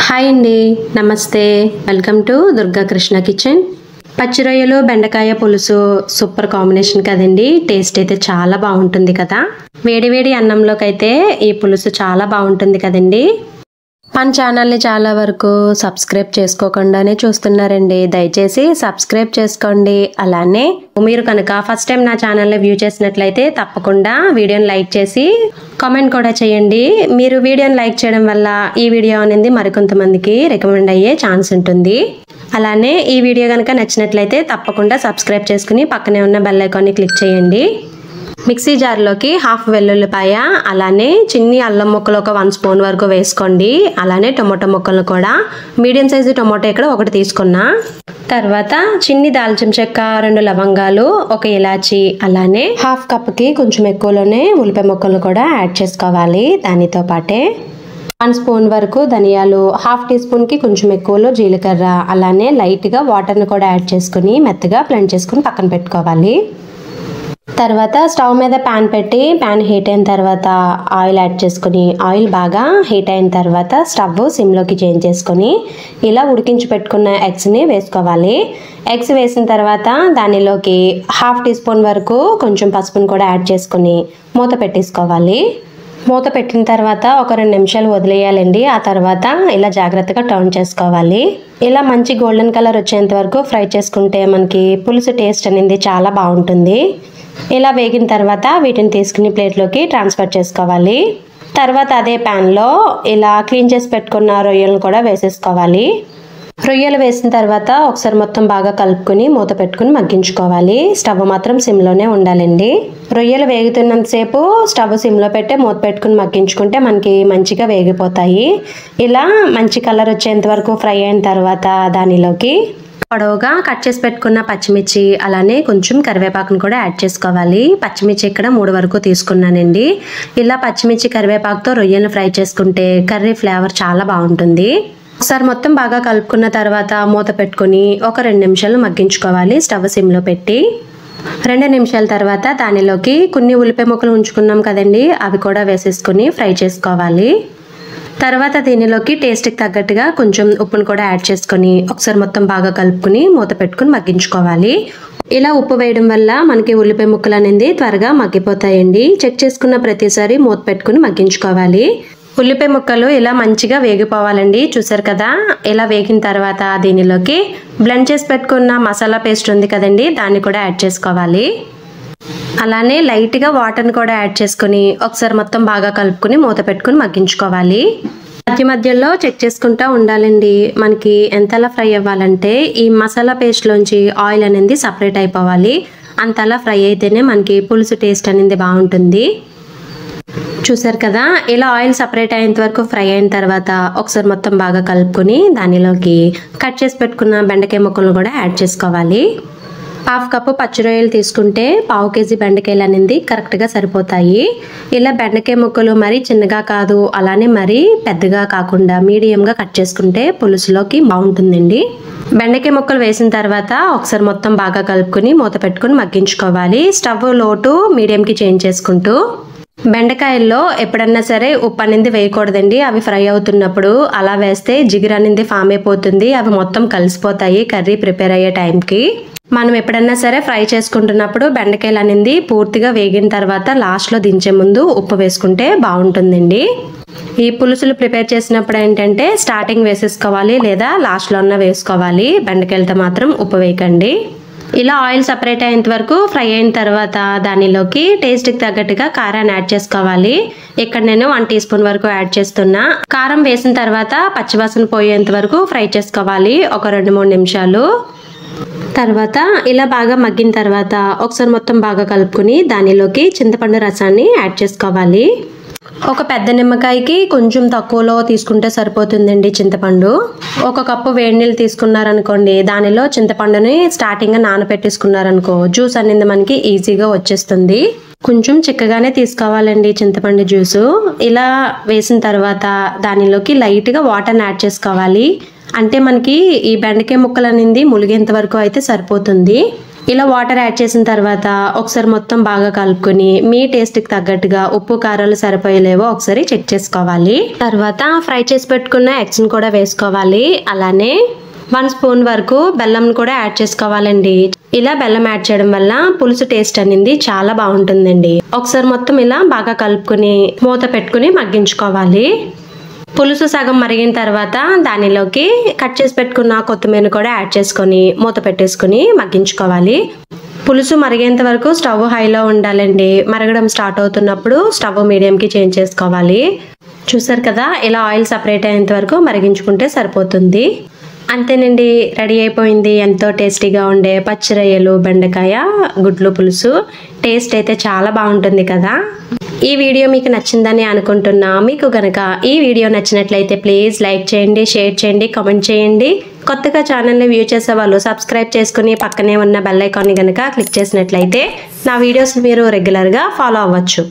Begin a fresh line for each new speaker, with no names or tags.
Hi అండి, నమస్తే. Welcome to Durga Krishna kitchen. పచ్చి రొయ్యలు బెండకాయ పులుసు సూపర్ కాంబినేషన్ కదండి. టేస్ట్ అయితే చాలా బాగుంటుంది కదా. వేడి వేడి అన్నంలోకి అయితే ఈ పులుసు చాలా బాగుంటుంది కదండి. మన ఛానల్ని చాలా వరకు సబ్స్క్రైబ్ చేసుకోకుండానే చూస్తున్నారండి. దయచేసి సబ్స్క్రైబ్ చేసుకోండి. అలానే మీరు కనుక ఫస్ట్ టైం నా ఛానల్ని వ్యూ చేసినట్లయితే తప్పకుండా వీడియోని లైక్ చేసి కామెంట్ కూడా చేయండి. మీరు వీడియోని లైక్ చేయడం వల్ల ఈ వీడియో అనేది మరికొంతమందికి రికమెండ్ అయ్యే ఛాన్స్ ఉంటుంది. అలానే ఈ వీడియో కనుక నచ్చినట్లయితే తప్పకుండా సబ్స్క్రైబ్ చేసుకుని పక్కనే ఉన్న బెల్ ఐకాన్ని క్లిక్ చేయండి. మిక్సీ జార్లోకి హాఫ్ వెల్లుల్లిపాయ, అలానే చిన్ని అల్లం ముక్కలు ఒక 1 స్పూన్ వరకు వేసుకోండి. అలానే టొమాటో ముక్కలను కూడా మీడియం సైజు టొమాటో ఇక్కడ ఒకటి తీసుకున్నా. తర్వాత చిన్ని దాల్చిన చెక్క, 2 లవంగాలు, ఒక ఇలాచి, అలానే హాఫ్ కప్కి కొంచెం ఎక్కువలోనే ఉల్లిపాయ ముక్కలు కూడా యాడ్ చేసుకోవాలి. దానితో పాటే 1 స్పూన్ వరకు ధనియాలు, హాఫ్ టీ స్పూన్కి కొంచెం ఎక్కువలో జీలకర్ర, అలానే లైట్గా వాటర్ని కూడా యాడ్ చేసుకుని మెత్తగా బ్లెండ్ చేసుకుని పక్కన పెట్టుకోవాలి. తర్వాత స్టవ్ మీద ప్యాన్ పెట్టి ప్యాన్ హీట్ అయిన తర్వాత ఆయిల్ యాడ్ చేసుకుని ఆయిల్ బాగా హీట్ అయిన తర్వాత స్టవ్ సిమ్లోకి చేంజ్ చేసుకొని ఇలా ఉడికించి పెట్టుకున్న ఎగ్స్ని వేసుకోవాలి. ఎగ్స్ వేసిన తర్వాత దానిలోకి హాఫ్ టీ స్పూన్ వరకు కొంచెం పసుపుని కూడా యాడ్ చేసుకుని మూత పెట్టేసుకోవాలి. మూత పెట్టిన తర్వాత ఒక 2 నిమిషాలు వదిలేయాలండి. ఆ తర్వాత ఇలా జాగ్రత్తగా టర్న్ చేసుకోవాలి. ఇలా మంచి గోల్డెన్ కలర్ వచ్చేంత వరకు ఫ్రై చేసుకుంటే మనకి పులుసు టేస్ట్ అనేది చాలా బాగుంటుంది. ఇలా వేగిన తర్వాత వీటిని తీసుకుని ప్లేట్లోకి ట్రాన్స్ఫర్ చేసుకోవాలి. తర్వాత అదే ప్యాన్లో ఇలా క్లీన్ చేసి పెట్టుకున్న రొయ్యలను కూడా వేసేసుకోవాలి. రొయ్యలు వేసిన తర్వాత ఒకసారి మొత్తం బాగా కలుపుకొని మూత పెట్టుకుని మగ్గించుకోవాలి. స్టవ్ మాత్రం సిమ్లోనే ఉండాలండి. రొయ్యలు వేగుతున్నంతసేపు స్టవ్ సిమ్లో పెట్టి మూత పెట్టుకుని మగ్గించుకుంటే మనకి మంచిగా వేగిపోతాయి. ఇలా మంచి కలర్ వచ్చేంత వరకు ఫ్రై అయిన తర్వాత దానిలోకి పొడవుగా కట్ చేసి పెట్టుకున్న పచ్చిమిర్చి, అలానే కొంచెం కరివేపాకును కూడా యాడ్ చేసుకోవాలి. పచ్చిమిర్చి ఇక్కడ 3 వరకు తీసుకున్నానండి. ఇలా పచ్చిమిర్చి కరివేపాకుతో రొయ్యలను ఫ్రై చేసుకుంటే కర్రీ ఫ్లేవర్ చాలా బాగుంటుంది. ఒకసారి మొత్తం బాగా కలుపుకున్న తర్వాత మూత పెట్టుకుని ఒక 2 నిమిషాలు మగ్గించుకోవాలి స్టవ్ సిమ్లో పెట్టి. 2 నిమిషాల తర్వాత దానిలోకి కొన్ని ఉల్లిపాయ ముక్కలు ఉంచుకున్నాం కదండి, అవి కూడా వేసేసుకుని ఫ్రై చేసుకోవాలి. తర్వాత దీనిలోకి టేస్ట్కి తగ్గట్టుగా కొంచెం ఉప్పును కూడా యాడ్ చేసుకొని ఒకసారి మొత్తం బాగా కలుపుకుని మూత పెట్టుకుని మగ్గించుకోవాలి. ఇలా ఉప్పు వేయడం వల్ల మనకి ఉల్లిపాయ ముక్కలు అనేది త్వరగా మగ్గిపోతాయండి. చెక్ చేసుకున్న ప్రతిసారి మూత పెట్టుకుని మగ్గించుకోవాలి. ఉల్లిపాయ ముక్కలు ఇలా మంచిగా వేగిపోవాలండి. చూసారు కదా. ఇలా వేగిన తర్వాత దీనిలోకి బ్లెండ్ చేసి పెట్టుకున్న మసాలా పేస్ట్ ఉంది కదండి, దాన్ని కూడా యాడ్ చేసుకోవాలి. అలానే లైట్గా వాటర్ని కూడా యాడ్ చేసుకుని ఒకసారి మొత్తం బాగా కలుపుకుని మూత పెట్టుకుని మగ్గించుకోవాలి. మధ్య మధ్యలో చెక్ చేసుకుంటూ ఉండాలండి. మనకి ఎంతలా ఫ్రై అవ్వాలంటే ఈ మసాలా పేస్ట్లోంచి ఆయిల్ అనేది సపరేట్ అయిపోవాలి. అంతలా ఫ్రై అయితేనే మనకి పులుసు టేస్ట్ అనేది బాగుంటుంది. చూసారు కదా. ఇలా ఆయిల్ సపరేట్ అయ్యేంత వరకు ఫ్రై అయిన తర్వాత ఒకసారి మొత్తం బాగా కలుపుకొని దానిలోకి కట్ చేసి పెట్టుకున్న బెండకాయ ముక్కలను కూడా యాడ్ చేసుకోవాలి. హాఫ్ కప్పు పచ్చి రొయ్యలు తీసుకుంటే 1/2 కేజీ బెండకాయలు అనేది కరెక్ట్గా సరిపోతాయి. ఇలా బెండకాయ ముక్కలు మరీ చిన్నగా కాదు, అలానే మరీ పెద్దగా కాకుండా మీడియంగా కట్ చేసుకుంటే పులుసులోకి బాగుంటుందండి. బెండకాయ ముక్కలు వేసిన తర్వాత ఒకసారి మొత్తం బాగా కలుపుకొని మూత పెట్టుకుని మగ్గించుకోవాలి. స్టవ్ లో టు మీడియంకి చేంజ్ చేసుకుంటూ. బెండకాయల్లో ఎప్పుడన్నా సరే ఉప్పు అనేది వేయకూడదండి. అవి ఫ్రై అవుతున్నప్పుడు అలా వేస్తే జిగురు అనేది ఫామ్ అయిపోతుంది. అవి మొత్తం కలిసిపోతాయి కర్రీ ప్రిపేర్ అయ్యే టైంకి. మనం ఎప్పుడన్నా సరే ఫ్రై చేసుకుంటున్నప్పుడు బెండకాయలు అనేది పూర్తిగా వేగిన తర్వాత లాస్ట్లో దించే ముందు ఉప్పు వేసుకుంటే బాగుంటుందండి. ఈ పులుసులు ప్రిపేర్ చేసినప్పుడు ఏంటంటే స్టార్టింగ్ వేసేసుకోవాలి లేదా లాస్ట్లో ఉన్న వేసుకోవాలి. బెండకాయలతో మాత్రం ఉప్పు వేయకండి. ఇలా ఆయిల్ సపరేట్ అయ్యేంత వరకు ఫ్రై అయిన తర్వాత దానిలోకి టేస్ట్కి తగ్గట్టుగా కారాన్ని యాడ్ చేసుకోవాలి. ఇక్కడ నేను 1 టీ స్పూన్ వరకు యాడ్ చేస్తున్నా. కారం వేసిన తర్వాత పచ్చివాసన పోయేంత వరకు ఫ్రై చేసుకోవాలి ఒక 2-3 నిమిషాలు. తర్వాత ఇలా బాగా మగ్గిన తర్వాత ఒకసారి మొత్తం బాగా కలుపుకొని దానిలోకి చింతపండు రసాన్ని యాడ్ చేసుకోవాలి. ఒక పెద్ద నిమ్మకాయకి కొంచెం తక్కువలో తీసుకుంటే సరిపోతుందండి చింతపండు. 1 కప్పు వేడి నీళ్ళు తీసుకున్నారనుకోండి, దానిలో చింతపండుని స్టార్టింగ్గా నానబెట్టేసుకున్నారనుకో జ్యూస్ అనేది మనకి ఈజీగా వచ్చేస్తుంది. కొంచెం చిక్కగానే తీసుకోవాలండి చింతపండు జ్యూసు. ఇలా వేసిన తర్వాత దానిలోకి లైట్గా వాటర్ని యాడ్ చేసుకోవాలి. అంటే మనకి ఈ బెండకాయ ముక్కలు అనేది ములిగేంత వరకు అయితే సరిపోతుంది. ఇలా వాటర్ యాడ్ చేసిన తర్వాత ఒకసారి మొత్తం బాగా కలుపుకొని మీ టేస్ట్కి తగ్గట్టుగా ఉప్పు కారాలు సరిపోయలేవో ఒకసారి చెక్ చేసుకోవాలి. తర్వాత ఫ్రై చేసి పెట్టుకున్న ఎగ్స్ని కూడా వేసుకోవాలి. అలానే 1 స్పూన్ వరకు బెల్లం కూడా యాడ్ చేసుకోవాలండి. ఇలా బెల్లం యాడ్ చేయడం వల్ల పులుసు టేస్ట్ అనేది చాలా బాగుంటుందండి. ఒకసారి మొత్తం ఇలా బాగా కలుపుకొని మూత పెట్టుకుని మగ్గించుకోవాలి. పులుసు సగం మరిగిన తర్వాత దానిలోకి కట్ చేసి పెట్టుకున్న కొత్తిమీర కూడా యాడ్ చేసుకొని మూత పెట్టేసుకుని మగ్గించుకోవాలి. పులుసు మరిగేంత వరకు స్టవ్ హైలో ఉండాలండి. మరగడం స్టార్ట్ అవుతున్నప్పుడు స్టవ్ మీడియంకి చేంజ్ చేసుకోవాలి. చూసారు కదా, ఇలా ఆయిల్ సపరేట్ అయ్యేంత వరకు మరిగించుకుంటే సరిపోతుంది. అంతేనండి, రెడీ అయిపోయింది. ఎంతో టేస్టీగా ఉండే పచ్చి రొయ్యలు బెండకాయ గుడ్లు పులుసు. టేస్ట్ అయితే చాలా బాగుంటుంది కదా. ఈ వీడియో మీకు నచ్చిందని అనుకుంటున్నా. మీకు గనక ఈ వీడియో నచ్చినట్లయితే ప్లీజ్ లైక్ చేయండి, షేర్ చేయండి, కామెంట్ చేయండి. కొత్తగా ఛానల్ని వ్యూ చేసే వాళ్ళు సబ్స్క్రైబ్ చేసుకుని పక్కనే ఉన్న బెల్ ఐకాన్ని గనక క్లిక్ చేసినట్లయితే నా వీడియోస్ మీరు రెగ్యులర్గా ఫాలో అవ్వచ్చు.